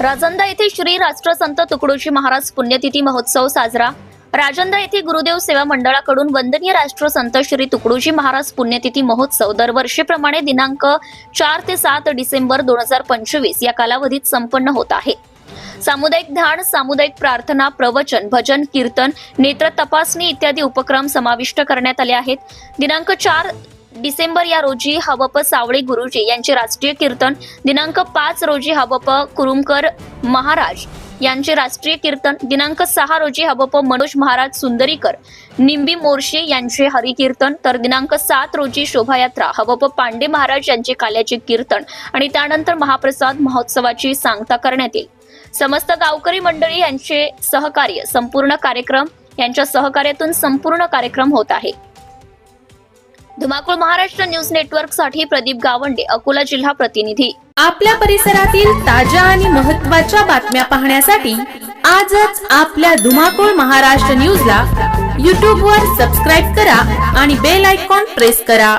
राजंदा येथे श्री राष्ट्रसंत तुकडोजी महाराज पुण्यतिथी महोत्सव साजरा। राजंदा येथे गुरुदेव सेवा मंडळाकडून वंदनीय राष्ट्रसंत श्री तुकडोजी महाराज पुण्यतिथी महोत्सव दरवर्षीप्रमाणे दिनांक 4 ते 7 डिसेंबर 2025 या कालावधीत संपन्न होत आहे। सामुदायिक ध्यान, सामुदायिक प्रार्थना, प्रवचन, भजन, कीर्तन, नेत्र तपासणी इत्यादी उपक्रम समाविष्ट करण्यात आले आहेत। दिनांक 4 डिसेंबर या रोजी हवप सावळे गुरुजी यांचे राष्ट्रीय कीर्तन, दिनांक 5 रोजी हवप कुरुमकर महाराज यांचे राष्ट्रीय कीर्तन, दिनांक 6 रोजी हवप मनोज महाराज सुंदरीकर निंबी मोर्शी यांचे हरिकीर्तन, तर दिनांक 7 रोजी शोभायात्रा हवप पांडे महाराज यांचे काल्याचे कीर्तन आणि त्यानंतर महाप्रसाद महोत्सवाची सांगता करण्यात येईल। समस्त गावकरी मंडळी यांचे सहकार्य यांच्या सहकार्यातून संपूर्ण कार्यक्रम होत आहे। धुमाकूळ महाराष्ट्र न्यूज नेटवर्क साठी प्रदीप गावंडे, अकोला जिल्हा प्रतिनिधी। आपल्या परिसरातील ताज्या आणि महत्त्वाच्या बातम्या पाहण्यासाठी आजच आपल्या धुमाकूळ महाराष्ट्र न्यूजला YouTube वर सबस्क्राइब करा आणि बेल आयकॉन प्रेस करा।